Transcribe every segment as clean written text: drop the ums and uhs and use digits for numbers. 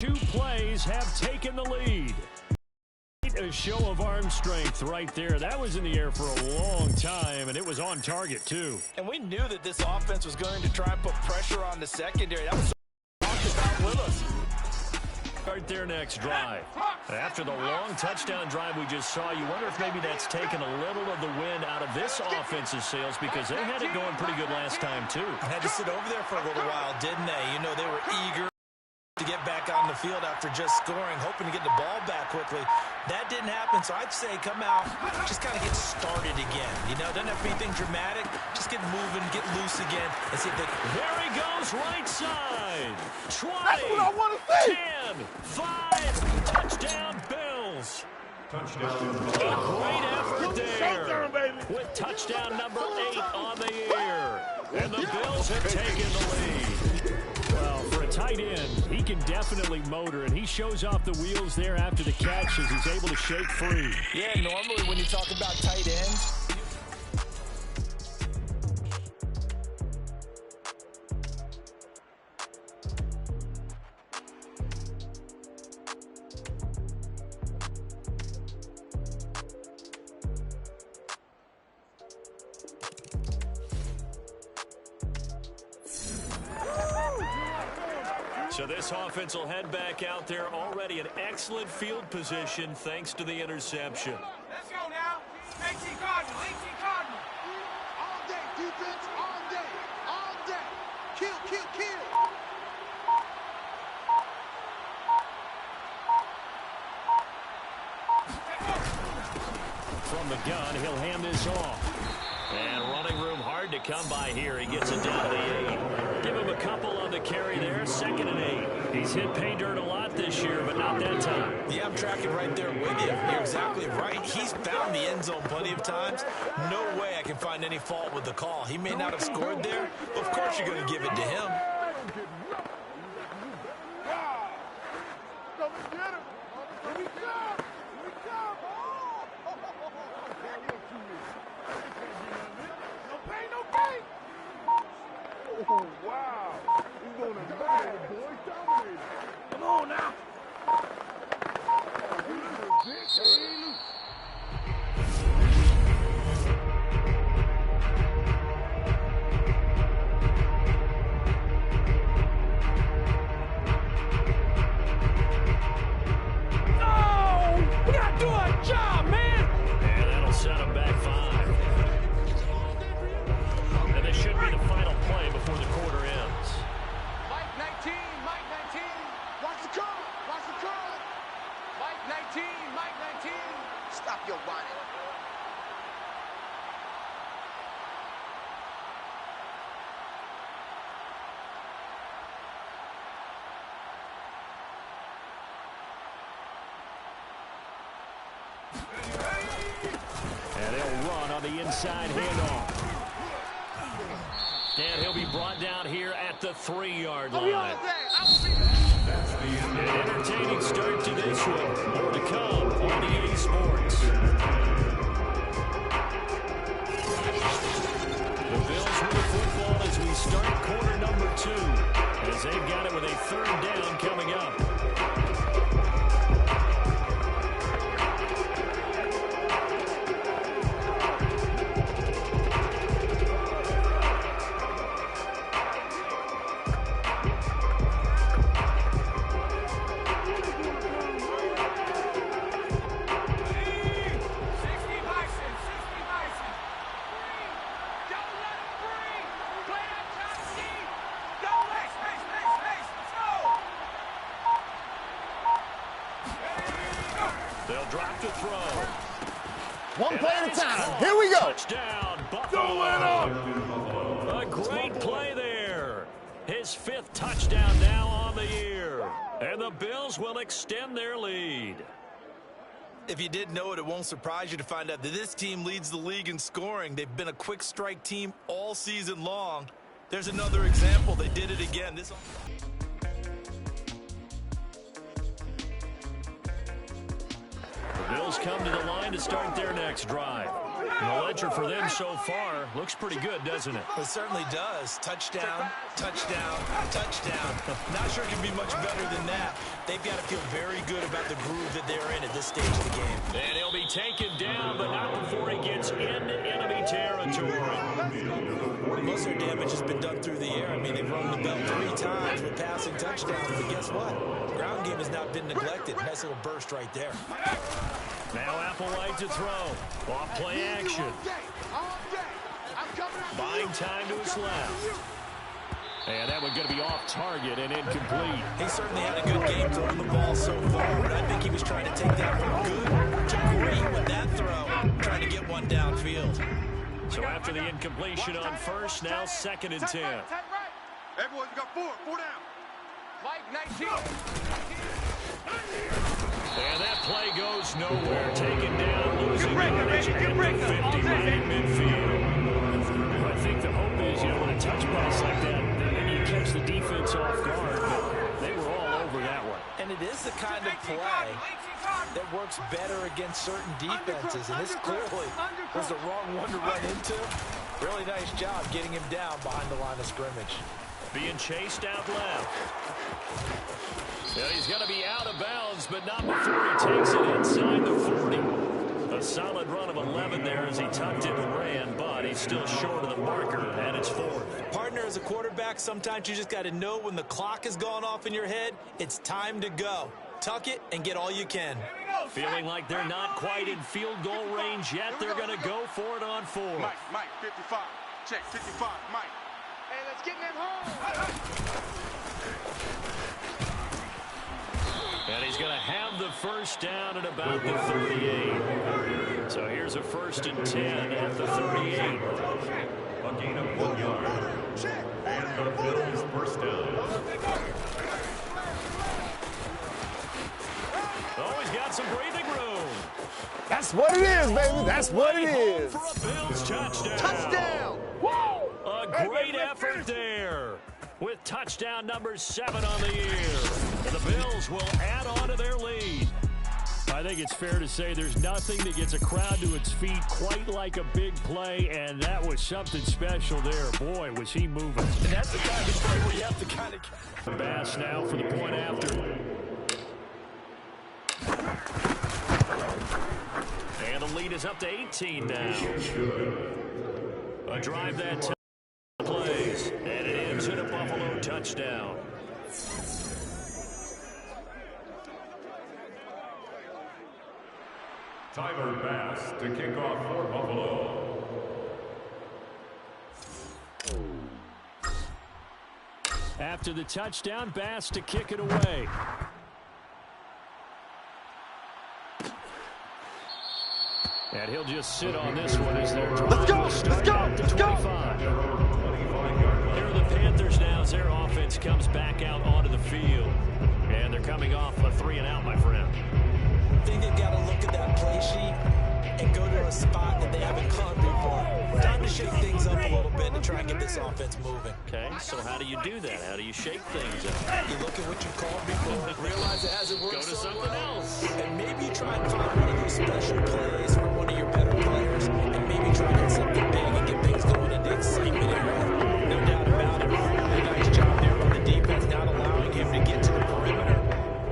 Two plays have taken the lead. A show of arm strength right there. That was in the air for a long time, and it was on target, too. And we knew that this offense was going to try and put pressure on the secondary. That was talked about with us. Right there next drive. After the long touchdown drive we just saw, you wonder if maybe that's taken a little of the wind out of this offense's sails because they had it going pretty good last time, too. Had to sit over there for a little while, didn't they? You know, they were eager to get back on the field after just scoring, hoping to get the ball back quickly. That didn't happen, so I'd say come out, just kind of get started again. You know, doesn't have to be anything dramatic. Just get moving, get loose again, and see if they... There he goes, right side. 20, That's what I want to see. 10, 5, touchdown Bills. Touchdown. A great effort there. With touchdown number 8 on the year. And the Bills have taken the lead. Well, for a tight end, he can definitely motor, and he shows off the wheels there after the catch as he's able to shake free. Yeah, normally when you talk about tight ends, So this offense will head back out there, already in excellent field position thanks to the interception. Let's go now. 18 Cardinal, 18 Cardinal. All day, defense, all day, all day. Kill, kill, kill. From the gun, he'll hand this off. And running room hard to come by here. He gets it down to the 8. Give him a couple on the carry there, 2nd and 8. He's hit pay dirt a lot this year, but not that time. yeah, I'm tracking right there with you. You're exactly right. He's found the end zone plenty of times. No way I can find any fault with the call. He may not have scored there, but of course you're going to give it to him. Oh, wow. He's going to dominate, boy. Dominated. Come on now. Oh, we got to do our job, man. And that'll set him back 5. And this should be the final play before the quarter ends. Mike 19, Mike 19. Watch the curl, watch the curl. Mike 19, Mike 19. Stop your whining. And he'll run on the inside handoff. And he'll be brought down here at the 3-yard line. An entertaining start to this one. More to come on EA Sports. The Bills with the football as we start quarter number 2. As they've got it with a 3rd down coming up. They'll drop to throw. One play at a time. Here we go. Touchdown, Buffalo. A great play there. His 5th touchdown now on the year. And the Bills will extend their lead. If you didn't know it, it won't surprise you to find out that this team leads the league in scoring. They've been a quick strike team all season long. There's another example. They did it again. The Bills come to the line to start their next drive. And the ledger for them so far looks pretty good, doesn't it? It certainly does. Touchdown, touchdown, touchdown. Not sure it can be much better than that. They've got to feel very good about the groove that they're in at this stage of the game. And he'll be taken down, but not before he gets into enemy territory. Most of their damage has been done through the air. I mean, they've rung the bell 3 times with passing touchdowns, but guess what? Ground game has not been neglected. Nice little burst right there. Now Applewhite to throw. Off play action. Buying time to his left. And that one's going to be off target and incomplete. He certainly had a good game throwing the ball so far, but I think he was trying to take that from good to great with that throw, trying to get one downfield. So after the incompletion on first, now 2nd and 10. Everyone, you got 4 down. Mike 19. And that play goes nowhere. Taken down, losing yardage at the 50 right in midfield. I think the hope is, when a touch pass like that, maybe you catch the defense off guard, but they were all over that one. And it is the kind of play that works better against certain defenses, and this clearly was the wrong one to run into. Really nice job getting him down behind the line of scrimmage. Being chased out left. Yeah, he's going to be out of bounds, but not before he takes it inside the 40. A solid run of 11 there as he tucked it and ran, but he's still short of the marker, and it's 4th. Partner, as a quarterback, sometimes you just got to know when the clock has gone off in your head, it's time to go. Tuck it and get all you can. Feeling like they're not quite in field goal range yet. They're going to go for it on 4. Mike, 55. Check, 55, Mike. Hey, let's get them home. And he's going to have the first down at about the 38. So here's a 1st and 10 at the 38. A gain of 1 yard. And the Bills first down. Oh, he's got some breathing room. That's what it is, baby. That's what it is. For a Bills touchdown. Touchdown. A great effort there with touchdown number 7 on the year. And the Bills will add on to their lead. I think it's fair to say there's nothing that gets a crowd to its feet quite like a big play, and that was something special there. Boy, was he moving. And that's the kind of play where you have to kind of... Bass now for the point after. And the lead is up to 18 now. A drive that plays, and it ends in a Buffalo touchdown. Tyler Bass to kick off for Buffalo. After the touchdown, Bass to kick it away. And he'll just sit on this one as their drive. Let's go! At the 25. Here are the Panthers now as their offense comes back out onto the field. And they're coming off a 3-and-out, my friend. I think they've got to look at that play sheet and go to a spot that they haven't gone before. Time to shake things up a little bit to try and get this offense moving. Okay, so how do you do that? How do you shake things up? You look at what you called before, realize it hasn't worked Go to so something well, else. and maybe you try and find one of those special plays from one of your better players, and maybe try and hit something big and get things going in the excitement area. No doubt about it. Really nice job there by the defense, not allowing him to get to the perimeter.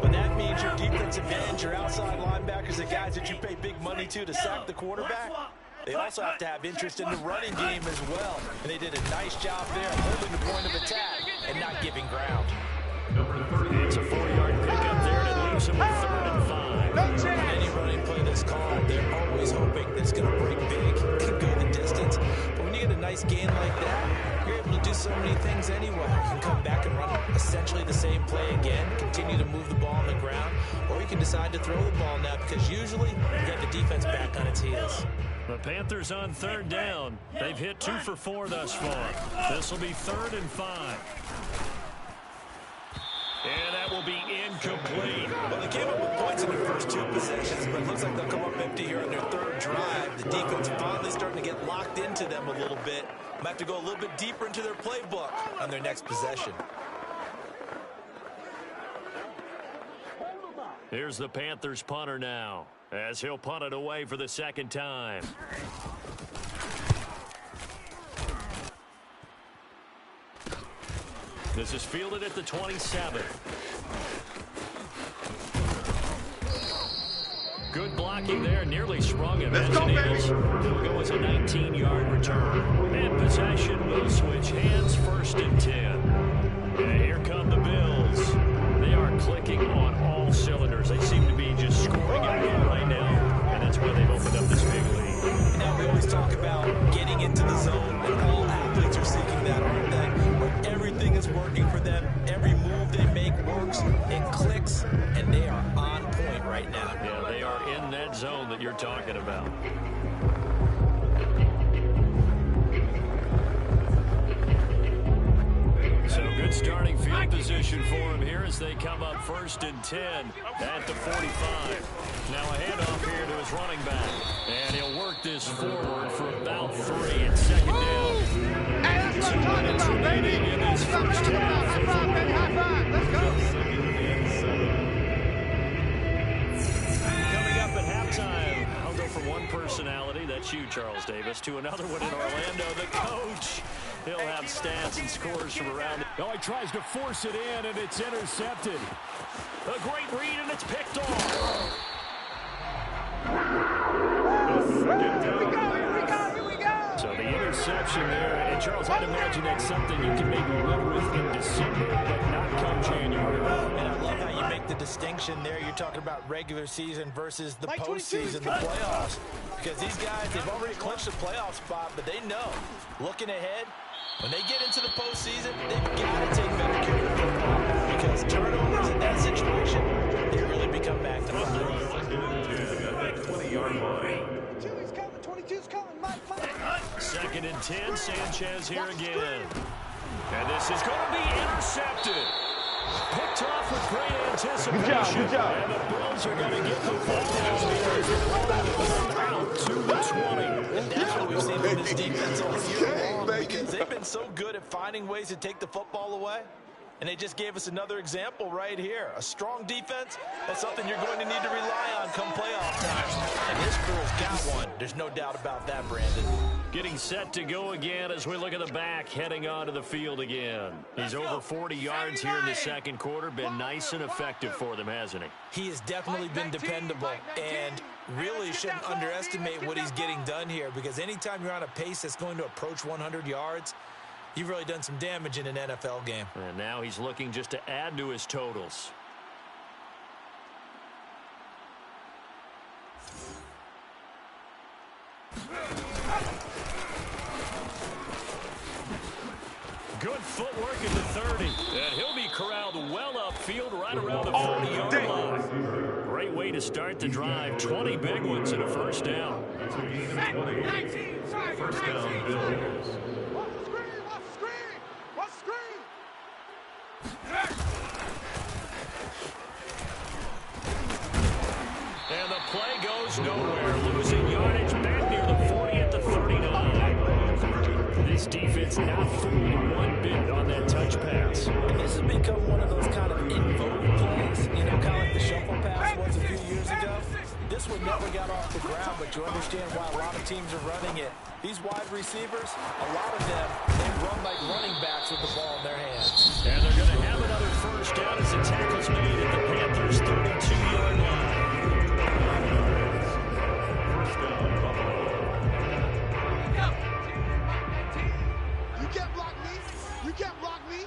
But that means your defensive ends, your outside linebackers, the guys that you pay big money to sack the quarterback. They also have to have interest in the running game as well. And they did a nice job there holding the point of attack and not giving ground. It's a 4-yard pickup there, and it leaves them with 3rd and 5. Any running play that's called, they're always hoping that it's going to break big, can go the distance. But when you get a nice gain like that, you're able to do so many things anyway. You can come back and run essentially the same play again, continue to move the ball on the ground, or you can decide to throw the ball now because usually you have the defense back on its heels. The Panthers on 3rd down. They've hit 2 for 4 thus far. This will be 3rd and 5. And that will be incomplete. Well, they came up with points in their first 2 possessions, but it looks like they'll come up empty here on their 3rd drive. The defense finally starting to get locked into them a little bit. Might have to go a little bit deeper into their playbook on their next possession. Here's the Panthers punter now, as he'll punt it away for the 2nd time. This is fielded at the 27. Good blocking there, nearly sprung him. Let's go, baby. It'll go as a 19-yard return. And possession will switch hands, 1st and 10. And here come the Bills. They are clicking on all cylinders. They seem to be just scoring at will right now, and that's why they've opened up this big lead. Now, we always talk about getting into the zone, and all athletes are seeking that, aren't they? Where everything is working for them. Every move they make works, it clicks, and they are on point right now. Yeah, they are in that zone that you're talking about. So good starting field position for him here as they come up 1st and 10 at the 45. Now a handoff here to his running back. And he'll work this forward for about 3 and 2nd down. Hey, that's what I'm talking about, baby. In this first half. High five, baby, high five. Let's go. Coming up at halftime, I'll go from one personality, that's you, Charles Davis, to another one in Orlando, the coach. He'll have stats and scores from around. Oh, he tries to force it in, and it's intercepted. A great read, and it's picked off. Here we go. So the interception there, and Charles, I'd imagine that's something you can maybe live with in December, but not come January. And I love how you make the distinction there. You're talking about regular season versus the postseason, the playoffs. Because these guys, they've already clinched the playoff spot, but they know, looking ahead, when they get into the postseason, they've got to take better care of the football. Because turnovers in that situation, they really become back to back. 20-yard line. 22's coming, 22's coming, Mike. 2nd and 10, Sanchez here again. And this is going to be intercepted. Picked off with great anticipation. Good job. And the Bills are going to get the ball out to the 20. And that's what we've seen from this defense all year long, because they've been so good at finding ways to take the football away. And they just gave us another example right here. A strong defense, that's something you're going to need to rely on come playoff time. And this crew's got one. There's no doubt about that, Brandon. Getting set to go again as we look at the back, heading onto the field again. He's over 40 yards here in the 2nd quarter. Been nice and effective for them, hasn't he? He has definitely been dependable, and really shouldn't underestimate what he's getting done here, because anytime you're on a pace that's going to approach 100 yards, you've really done some damage in an NFL game. And now he's looking just to add to his totals. Good footwork at the 30. And he'll be corralled well upfield right around the 40-yard line. Great way to start the drive. 20 big ones and a 1st down. That's a gain of 20. 1st down, Bills. And the play goes nowhere. Losing yardage back near the 40 at the 39. This defense not fooled one bit on that touch pass. And this has become one of those kind of in vogue plays, you know, kind of like the shuffle pass was a few years ago. This one never got off the ground, but you understand why a lot of teams are running it. These wide receivers, a lot of them, they run like running backs with the ball in their hands. And they're going to have another 1st down as the tackle's made at the Panthers' 32-yard line. You can't block me. You can't block me.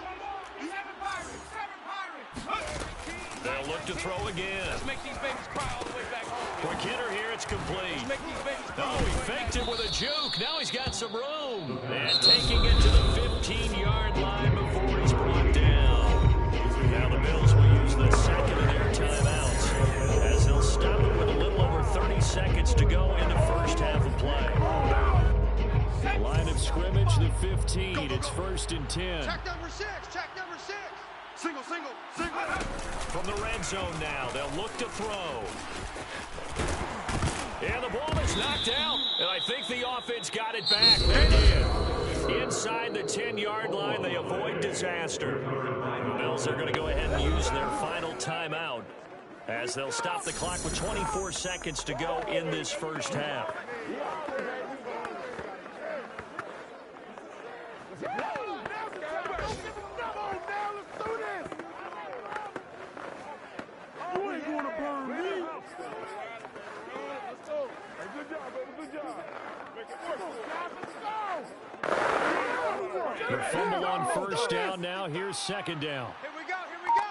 They'll look to throw again. Let's make these babies cry all the way back home. Quick hitter here, it's complete. Let's make these babies cry. Oh, he faked it with a juke. Now he's got some room. And taking it to the 15-yard line before he's brought down. Now the Bills will use the 2nd of their timeouts as they'll stop it with a little over 30 seconds to go in the 1st half of play. Line of scrimmage, the 15. It's 1st and 10. Check number 6. Check number 6. Single, single, single. From the red zone now, they'll look to throw. And the ball is knocked out, and I think the offense got it back. They did. Inside the 10-yard line, they avoid disaster. The Bills are going to go ahead and use their final timeout as they'll stop the clock with 24 seconds to go in this 1st half. The fumble on first down now. Here's second down. Here we go, here we go.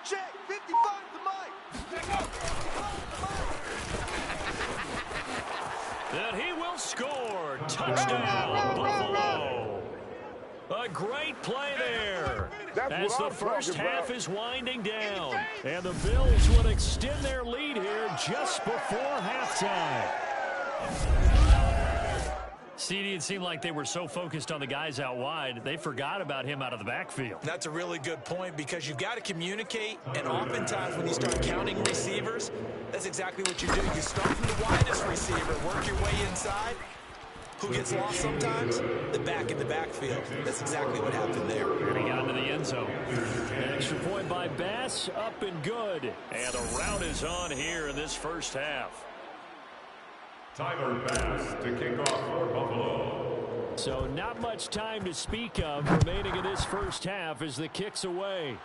Check, 55 to Mike. And he will score. Touchdown, Buffalo. A great play there. As the first half is winding down. And the Bills would extend their lead here just before halftime. CD, it seemed like they were so focused on the guys out wide, they forgot about him out of the backfield. That's a really good point because you've got to communicate, and oftentimes when you start counting receivers, that's exactly what you do. You start from the widest receiver, work your way inside. Who gets lost sometimes? The back in the backfield. That's exactly what happened there. And he got into the end zone. An extra point by Bass, up and good. And a rout is on here in this first half. Tyler Bass to kick off for Buffalo. So not much time to speak of remaining in this first half as the kick's away.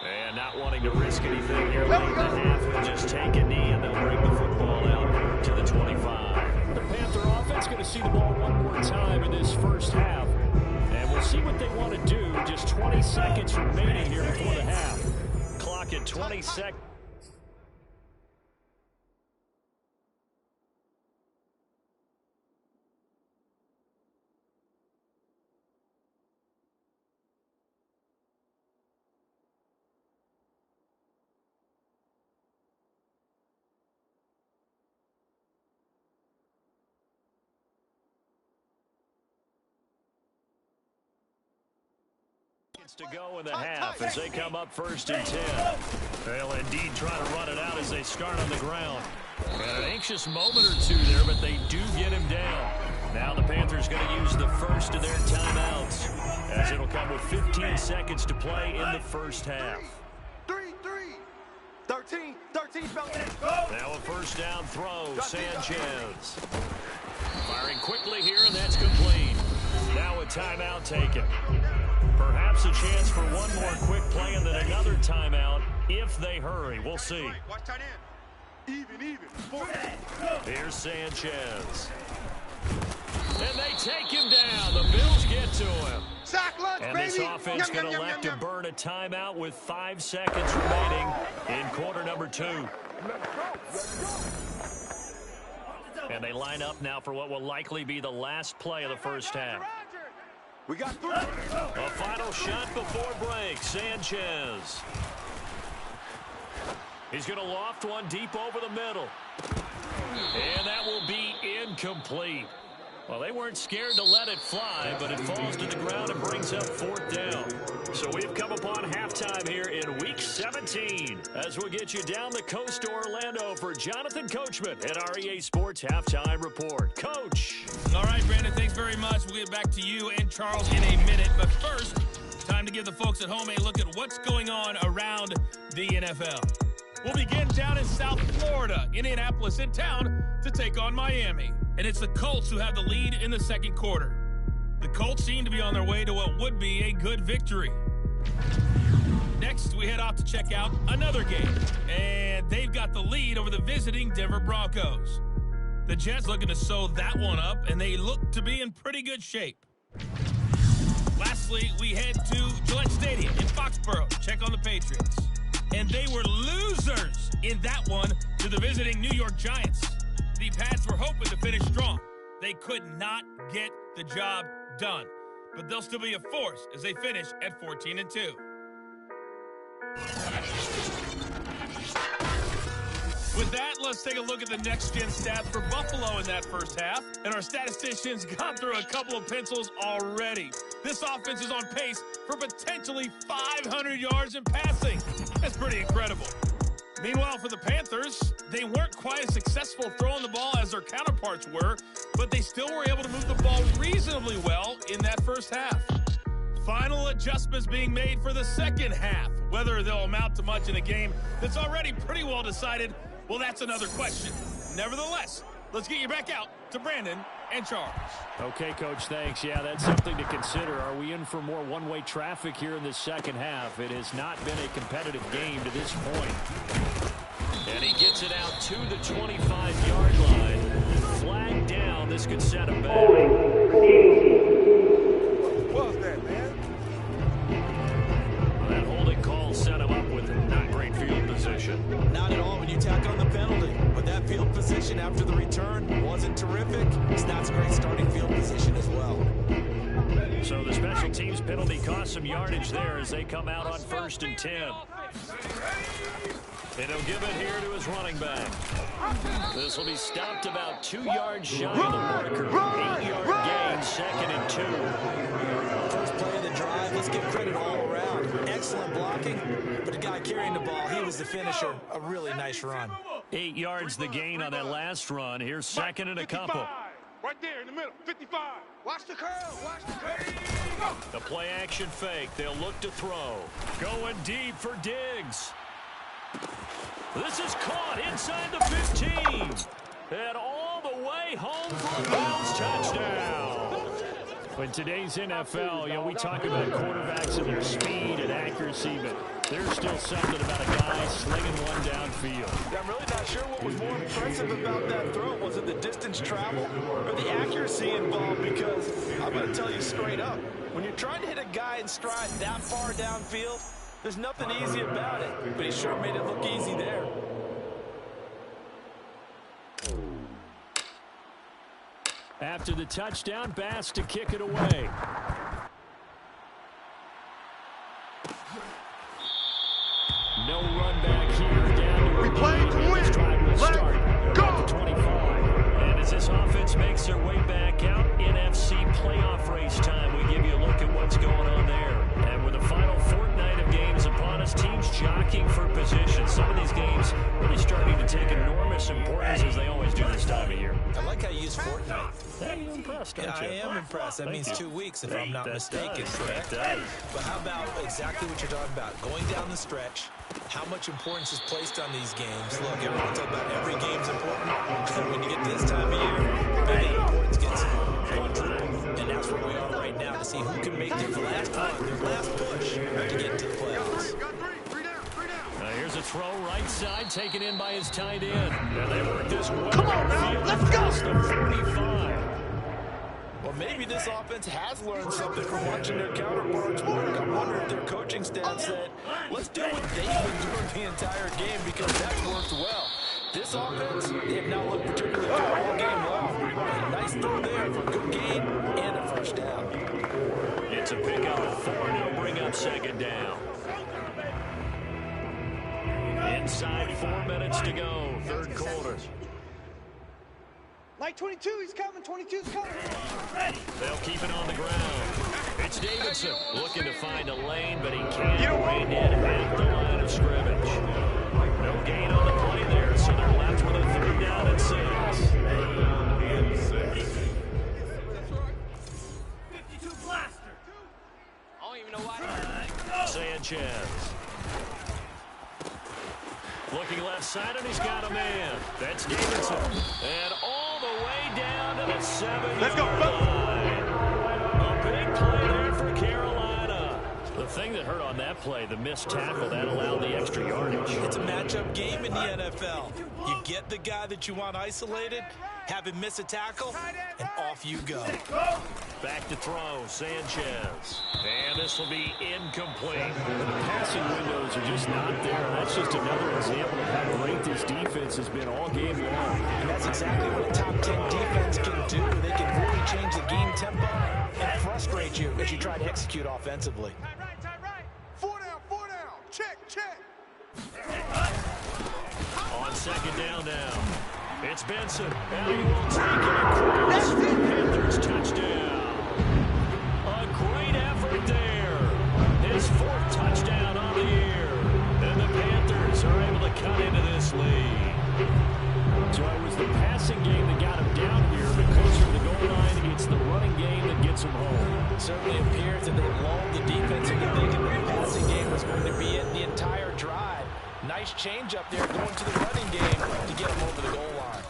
And not wanting to risk anything here late in the half, he'll just take a knee and they'll bring the football out to the 25. The Panther offense going to see the ball one more time in this first half. And we'll see what they want to do. Just 20 seconds remaining here before the half. Clock at 20 seconds. To go in the half as they come up first and 10. They'll indeed try to run it out as they start on the ground. And an anxious moment or two there, but they do get him down. Now the Panthers going to use the first of their timeouts as it'll come with 15 seconds to play in the first half. 13, now a first down throw, Sanchez. Firing quickly here, and that's complete. Now a timeout taken. Perhaps a chance for one more quick play and then another timeout if they hurry. We'll see. Watch tight end. Even. Here's Sanchez. And they take him down. The Bills get to him. Sack lunch, and baby. This offense going to elect to burn a timeout with 5 seconds remaining in quarter number 2. And they line up now for what will likely be the last play of the first half. We got 3. A final shot before break. Sanchez. He's going to loft one deep over the middle. And that will be incomplete. Well, they weren't scared to let it fly, but it falls to the ground and brings up 4th down. So we've come upon halftime here in Week 17 as we'll get you down the coast to Orlando for Jonathan Coachman at our EA Sports Halftime Report. Coach. All right, Brandon, thanks very much. We'll get back to you and Charles in a minute. But first, time to give the folks at home a look at what's going on around the NFL. We'll begin down in South Florida, Indianapolis in town to take on Miami. And it's the Colts who have the lead in the second quarter. The Colts seem to be on their way to what would be a good victory. Next, we head off to check out another game. And they've got the lead over the visiting Denver Broncos. The Jets looking to sew that one up, and they look to be in pretty good shape. Lastly, we head to Gillette Stadium in Foxborough to check on the Patriots. And they were losers in that one to the visiting New York Giants. The Pats were hoping to finish strong. They could not get the job done. But they'll still be a force as they finish at 14-2. With that, let's take a look at the next-gen stats for Buffalo in that first half. And our statisticians got through a couple of pencils already. This offense is on pace for potentially 500 yards in passing. That's pretty incredible. Meanwhile, for the Panthers, they weren't quite as successful throwing the ball as their counterparts were, but they still were able to move the ball reasonably well in that first half. Final adjustments being made for the second half. Whether they'll amount to much in a game that's already pretty well decided, well, that's another question. Nevertheless, let's get you back out to Brandon and Charles. Okay, Coach, thanks. Yeah, that's something to consider. Are we in for more one-way traffic here in the second half? It has not been a competitive game to this point. And he gets it out to the 25-yard line. Flag down. This could set him back. What was that, man? That holding call set him up with not great field position. Not at all when you tack on the penalty. But that field position after the return wasn't terrific. It's not a great starting field position as well. So the special teams penalty cost some yardage there as they come out on 1st and 10. And he'll give it here to his running back. This will be stopped about 2 yards shy of the marker. 8-yard gain, 2nd and 2. First play of the drive, let's give credit all around. Excellent blocking, but the guy carrying the ball, he was the finisher. A really nice run. 8 yards the gain on that last run. Here's 2nd and a couple. Right there in the middle, 55. Watch the curl, watch the curl. The play action fake. They'll look to throw. Going deep for Diggs. This is caught inside the 15. And all the way home for a bounce touchdown. In today's NFL, you know, we talk about quarterbacks and their speed and accuracy, but there's still something about a guy slinging one downfield. Yeah, I'm really not sure what was more impressive about that throw. Was it the distance traveled or the accuracy involved? Because I'm going to tell you straight up, when you're trying to hit a guy in stride that far downfield, there's nothing easy about it. But he sure made it look easy there. After the touchdown, Bass to kick it away. No run back here. Down to We playing to win. This drive will start Go. at the 25. And as this offense makes their way back out, NFC playoff race time, we give you a look at what's going on there. And with the final fortnight of games upon us, teams jockeying for position. Some of these games really starting to take enormous importance as they always do this time of year. I like how you use Fortnite. Hey, you're impressed, aren't Yeah, you? I am impressed. That means 2 weeks if I'm not That mistaken, does. correct? That does. But how about exactly what you're talking about? Going down the stretch, how much importance is placed on these games? Look, everyone talks about every game's important. When you get this time of year, maybe that importance gets quadrupled. And that's where we are right now to see who can make their last run, their last push to get into the playoffs. Got three down. Here's a throw right side taken in by his tight end. And they work this one. Come on now, let's go. The 45. Well, maybe this offense has learned something from watching their counterparts work. I wonder if their coaching staff said, let's do what they've been doing the entire game because that's worked well. This offense, they have not looked particularly good all game long. A nice throw there for a good gain and a first down. It's a pickup of 4, and it'll bring up 2nd down. Inside 4 minutes to go, 3rd quarter. Like 22, he's coming, 22's coming. They'll keep it on the ground. It's Davidson looking to find a lane, but he can't rein in at the line of scrimmage. No gain on the play there, so they're left with a 3rd down and 6. 52 blaster. I don't even know why. Sanchez. Looking left side, and he's got a man. That's Davidson. And all the way down to the 7-yard line. A big play there for Carolina. The thing that hurt on that play, the missed tackle, that allowed the extra yardage. It's a matchup game in the NFL. You get the guy that you want isolated, have him miss a tackle, and off you go. Back to throw, Sanchez. And this will be incomplete. The passing windows are just not there. That's just another example of how great this defense has been all game long. And that's exactly what a top 10 defense can do. They can really change the game tempo and frustrate you as you try to execute offensively. Tight right. 4 down. Check. On 2nd down now. It's Benson. And he will take it across. Panthers touchdown. A great effort there. His 4th touchdown on the year. And the Panthers are able to cut into this lead. So it was the passing game that got him down here, but closer to the goal line, it's the running game that gets him home. It certainly appears that they lulled the defense into thinking that the passing game was going to be it the entire drive. Nice change up there going to the running game to get him over the goal line.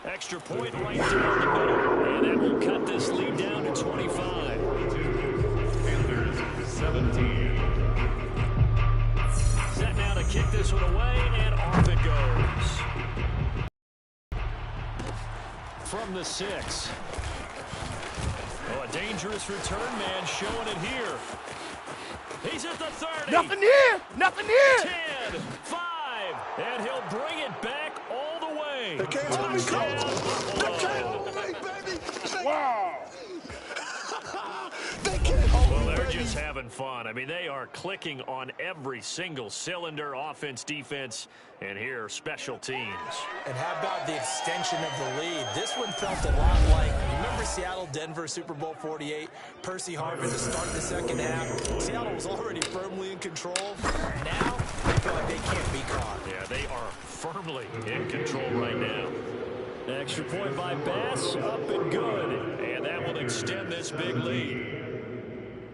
Extra point right down the middle. And that will cut this lead down to 25. Panthers 17. Set now to kick this one away, and off it goes. From the 6. Oh, a dangerous return man showing it here. He's at the 30. Nothing here. Nothing here. 10, 5, and he'll bring it back all the way. They can't hold me, coach. They can't hold me, baby. Wow. They can't hold me, Well, they're baby. just having fun. I mean, they are clicking on every single cylinder, offense, defense, and here, special teams. And how about the extension of the lead? This one felt a lot like, you remember Seattle-Denver Super Bowl 48? Percy Harvin to start the second half. Seattle was already firmly in control. Now, they feel like they can't be caught. Yeah, they are firmly in control right now. Extra point by Bass, up and good. And that will extend this big lead.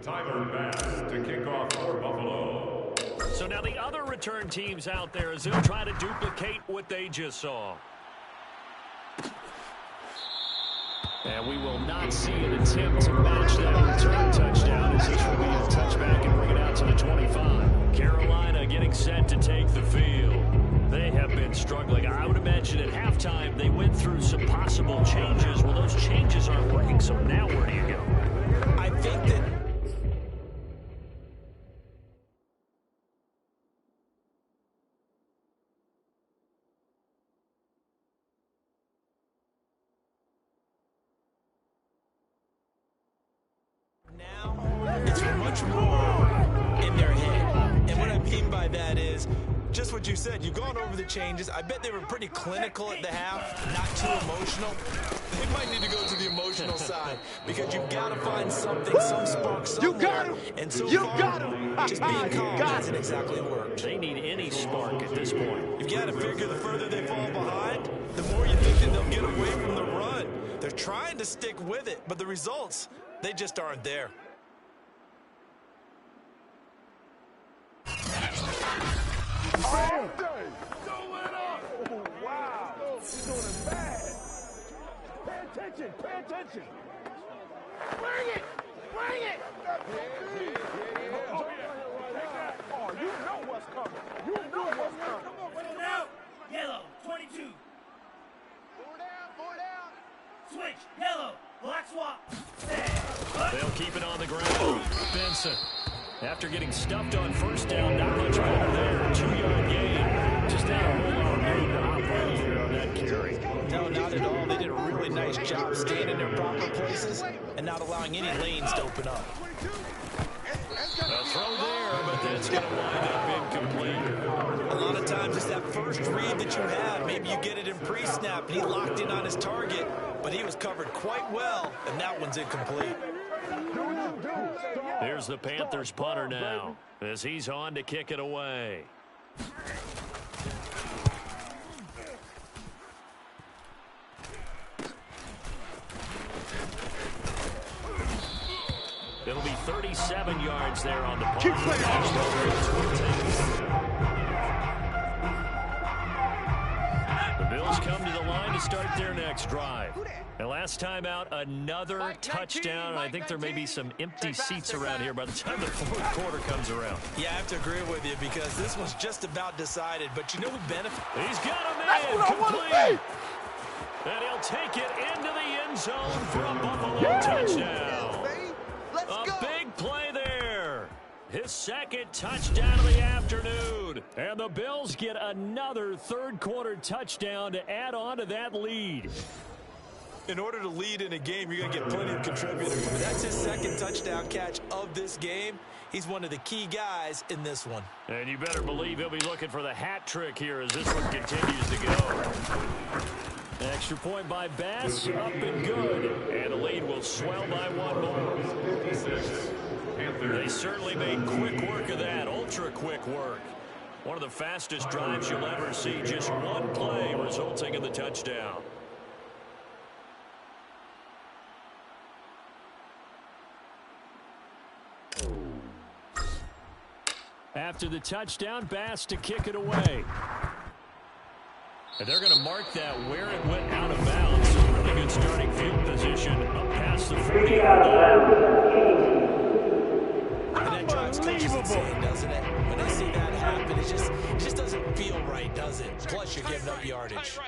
Tyler Bass to kick off for Buffalo. So now the other return teams out there as they'll try to duplicate what they just saw. And we will not see an attempt to match that return touchdown as this will be a touchback and bring it out to the 25. Carolina getting set to take the field. They have been struggling. I would imagine at halftime they went through some possible changes. Well, those changes aren't working, so now where do you go? I think that now it's much more in their head. And what I mean by that is just what you said. You've gone over the changes. I bet they were pretty clinical at the half, not too emotional. They might need to go to the emotional side because you've got to find something, some spark somewhere. You got him. And so You far, got him. just being calm Got hasn't exactly worked. They need any spark at this point. You've got to figure the further they fall behind, the more you think that they'll get away from the run. They're trying to stick with it, but the results, they just aren't there. All day. Throw it up. Oh, wow. He's doing it bad. Pay attention. Pay attention. Bring it. Bring it. Oh, you know what's coming. You know what's coming. Now, yellow, 22. 4 down, 4 down. Switch, yellow, black swap. They'll keep it on the ground. Benson, after getting stuffed on first down, not much better there. 2-yard gain. Just not a whole lot of room to operate here on that carry. No, not at all. They did a really nice job staying in their proper places and not allowing any lanes to open up. A throw there, but that's going to wind up incomplete. A lot of times it's that first read that you have. Maybe you get it in pre-snap and he locked in on his target, but he was covered quite well, and that one's incomplete. Here's the Panthers punter now as he's on to kick it away. It'll be 37 yards there on the punt. Keep playing. The Bills come to the line to start their next drive. And last time out, another touchdown. I think there may be some empty seats around here by the time the fourth quarter comes around. Yeah, I have to agree with you because this was just about decided. But you know who benefit? He's got a That's man what I want to complete. see. And he'll take it into the end zone for a Buffalo touchdown. Let's A go. big play there. His second touchdown of the afternoon. And the Bills get another third-quarter touchdown to add on to that lead. In order to lead in a game, you're going to get plenty of contributors. But that's his second touchdown catch of this game. He's one of the key guys in this one. And you better believe he'll be looking for the hat trick here as this one continues to go. Extra point by Bass, up and good. And the lead will swell by one more. They certainly made quick work of that, ultra-quick work. One of the fastest drives you'll ever see, just one play resulting in the touchdown. After the touchdown, Bass to kick it away. And they're going to mark that where it went out of bounds. Really good starting field position up past the 40-yard line. And that drives coaches insane, doesn't it? When they see that happen, it just doesn't plus you're giving up yardage.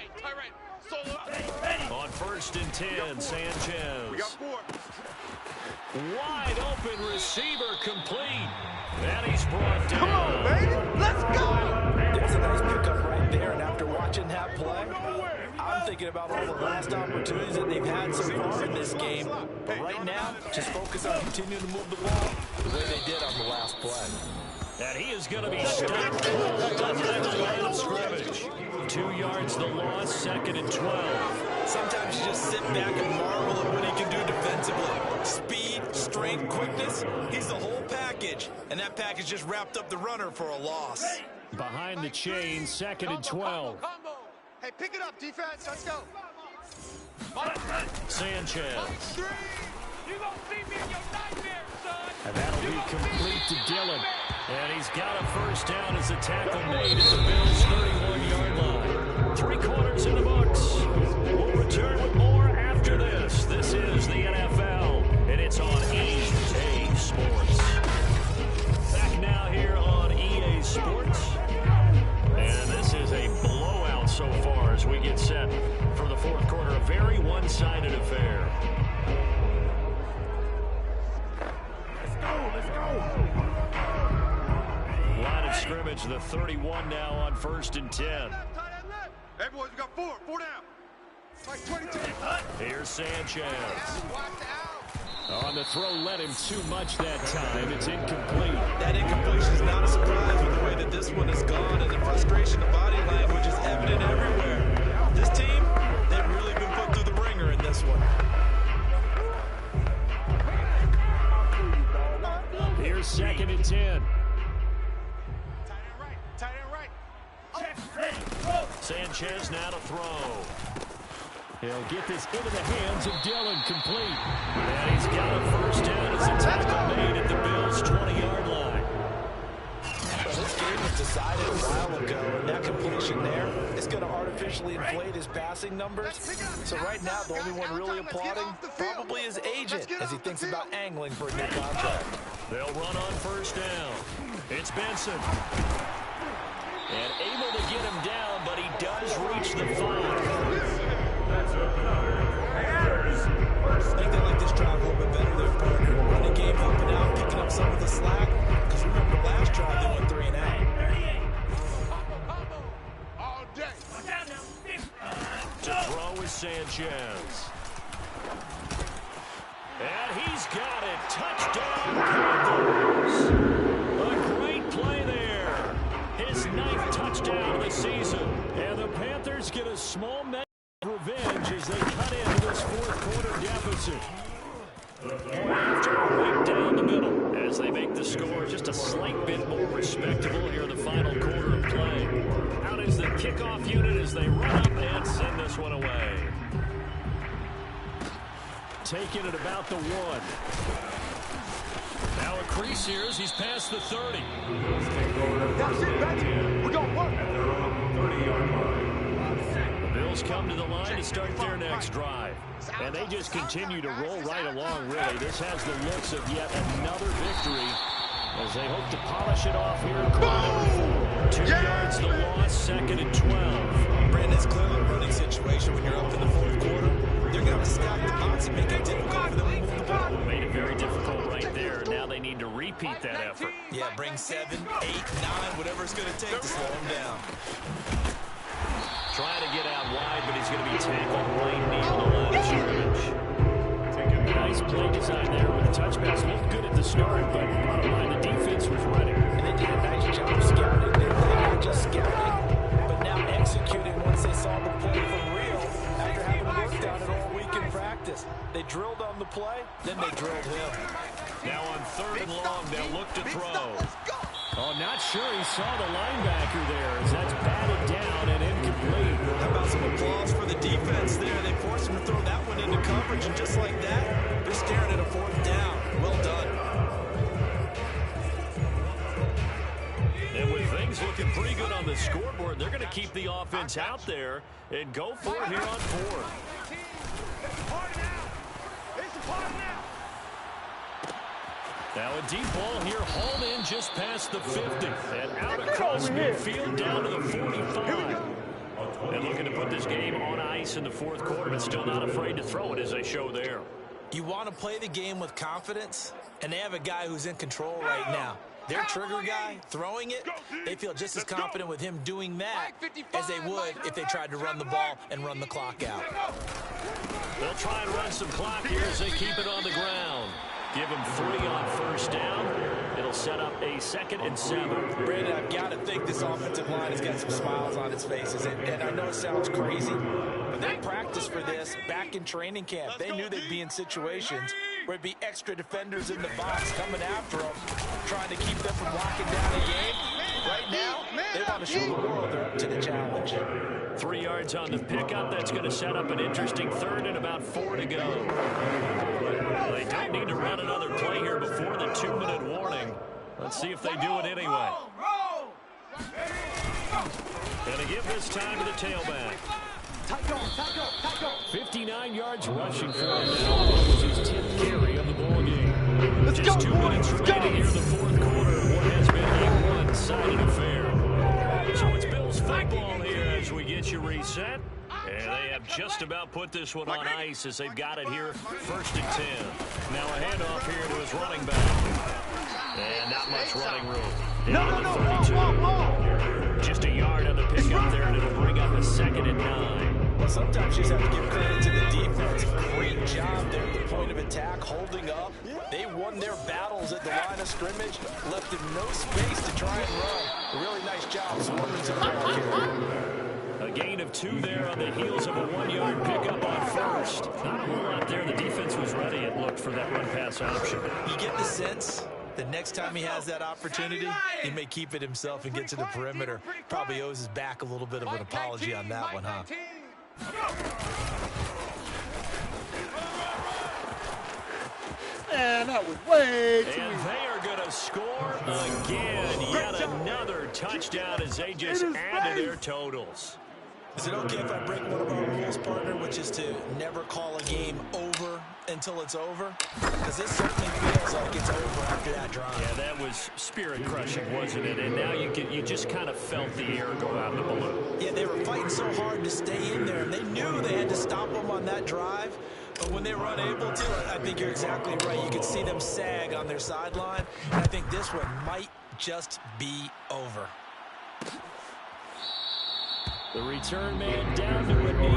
On 1st and 10, Sanchez. We got 4. Wide open receiver complete. And he's brought down. Come on, baby. Let's go. There's a nice pickup right there, and after watching that play, I'm thinking about all the last opportunities that they've had so far in this game. But right now, just focus on continuing to move the ball the way they did on the last play. And he is going to be stopped at the line of scrimmage. 2 yards the loss, 2nd and 12. Sometimes you just sit back and marvel at what he can do defensively. Speed, strength, quickness, he's the whole package. And that package just wrapped up the runner for a loss. Behind the chain, 2nd and 12. Combo. Hey, pick it up, defense. Let's go. Sanchez. You gonna see me in your nightmare, son. And that'll be complete to Dillon. And he's got a first down as the tackle made at the Bills' 31-yard line. 3 quarters in the books. We'll return with more after this. This is the NFL, and it's on EA Sports. Back now here on EA Sports. And this is a blowout so far as we get set for the 4th quarter. A very one-sided affair. Let's go. Line of scrimmage, the 31 now on 1st and 10. Hey, boys, we got 4. 4 down. Like 22. Here's Sanchez. Watch out. On the throw, led him too much that time. It's incomplete. That incompletion is not a surprise with the way that this one has gone, and the frustration of body language is evident everywhere. This team, they've really been put through the ringer in this one. Here's 2nd and 10. Tight end right. Sanchez now to throw. He'll get this into the hands of Dillon, complete. And he's got a first down as the tackle made at the Bills' 20-yard line. This game was decided a while ago, and that completion there is going to artificially inflate his passing numbers. So right now, the only one really applauding probably his agent as he thinks about angling for a new contract. They'll run on first down. It's Benson. And able to get him down, but he does reach the 5. I think they like this drive a little bit better than partner. Running game helping out, picking up some of the slack. Because remember, the last drive they went 3 and out. All day. To throw is Sanchez. And he's got it. Touchdown, Panthers. A great play there. His 9th touchdown of the season. And the Panthers get a small measure of revenge as they cut into this 4th quarter deficit. After right down the middle as they make the score just a slight bit more respectable here in the final quarter of play. Out is the kickoff unit as they run up and send this one away. Taking it about the 1. Now a crease here as he's past the 30. That's it, baby. We're going to work. At their own 30-yard line. The Bills come to the line to start their next drive. And they just continue to roll right along, really. This has the looks of yet another victory as they hope to polish it off here in quarter 4. 2 yards the loss, 2nd and 12. Brandon, it's clearly a running situation when you're up in the 4th quarter. They're going to have to stack the box and make it difficult for them to move the ball. Made it very difficult right there. Now they need to repeat that effort. Yeah, bring 7, 8, 9, whatever it's going to take to slow them down. Trying to get out wide, but he's going to be tackled right near the line of scrimmage. Nice play design there with the touchbacks. Looked good at the start, but bottom line, the defense was ready. And they did a nice job scouting. They were not just scouting, but now executing once they saw the play for real after having worked on it all week in practice. They drilled on the play, then they drilled him. Now on 3rd and long, they'll look to throw. Oh, not sure he saw the linebacker there as that's batted down and incomplete. How about some applause for the defense there? They forced him to throw that one into coverage, and just like that, they're staring at a 4th down. Well done. And with things looking pretty good on the scoreboard, they're going to keep the offense out there and go for it here on 4th. Now a deep ball here, hauled in just past the 50. And out across midfield down to the 45. And looking to put this game on ice in the fourth quarter, but still not afraid to throw it as they show there. You want to play the game with confidence, and they have a guy who's in control right now. Their trigger guy, throwing it, they feel just as confident with him doing that as they would if they tried to run the ball and run the clock out. They'll try and run some clock here as they keep it on the ground. Give them 3 on first down. It'll set up a 2nd and 7. Brandon, I've got to think this offensive line has got some smiles on its faces. And I know it sounds crazy, but they practiced for this back in training camp. They knew they'd be in situations where it'd be extra defenders in the box coming after them, trying to keep them from locking down the game. Right now, they want to show the world they're up to the challenge. 3 yards on the pickup. That's going to set up an interesting 3rd and about 4 to go. They don't need to run another play here before the 2-minute warning. Let's see if they do it anyway. And to give this time to the tailback. 59 yards rushing for him now. That was his 10th carry of the ball game. Just 2 minutes remaining here in the fourth quarter of what has been a one-sided affair. So it's Bills football here as we get you reset. And they have just about put this one on ice as they've got it here, 1st and 10. Now a handoff here to his running back. And not much running room. Down to the 32. Just a yard on the pickup there, and it'll bring up a 2nd and 9. Well, sometimes you just have to give credit to the defense. Great job there at the point of attack, holding up. They won their battles at the line of scrimmage, left them no space to try and run. A really nice job swarming to the ball here. A gain of 2 there on the heels of a 1-yard pickup on first. Not a whole lot there. The defense was ready, it looked, for that run-pass option. You get the sense the next time he has that opportunity, he may keep it himself and get to the perimeter. Probably owes his back a little bit of an apology on that one, huh? Man, that was way too easy. And they are going to score again. Yet another touchdown as they just add to their totals. Is it okay if I break one of our rules, partner, which is to never call a game over until it's over? Because this certainly feels like it's over after that drive. Yeah, that was spirit-crushing, wasn't it? And now you just kind of felt the air go out of the balloon. Yeah, they were fighting so hard to stay in there, and they knew they had to stop them on that drive. But when they were unable to, I think you're exactly right. You could see them sag on their sideline. And I think this one might just be over. The return man down to a knee.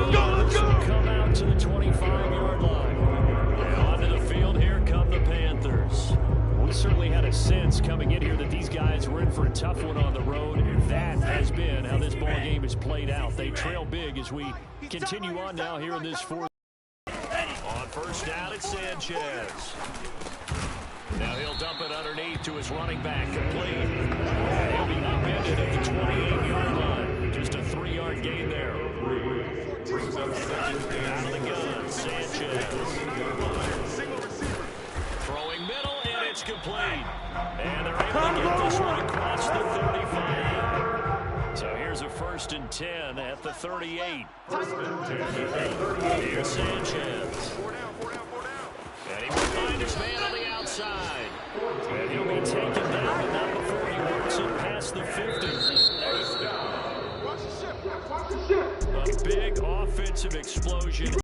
This will come out to the 25-yard line. And onto the field here come the Panthers. We certainly had a sense coming in here that these guys were in for a tough one on the road. And that has been how this ball game has played out. They trail big as we continue on now here in this fourth. On first down, it's Sanchez. Now he'll dump it underneath to his running back, complete. And he'll be upended at the 28-yard line. Just a 3-yard gain there. Out of the gun, Sanchez. Throwing middle, and it's complete. And they're able to get this one across the 35. So here's a 1st and 10 at the 38. Here's Sanchez. And he will find his man on the outside. And he'll be taken down, but not before he works it past the 50. A big offensive explosion.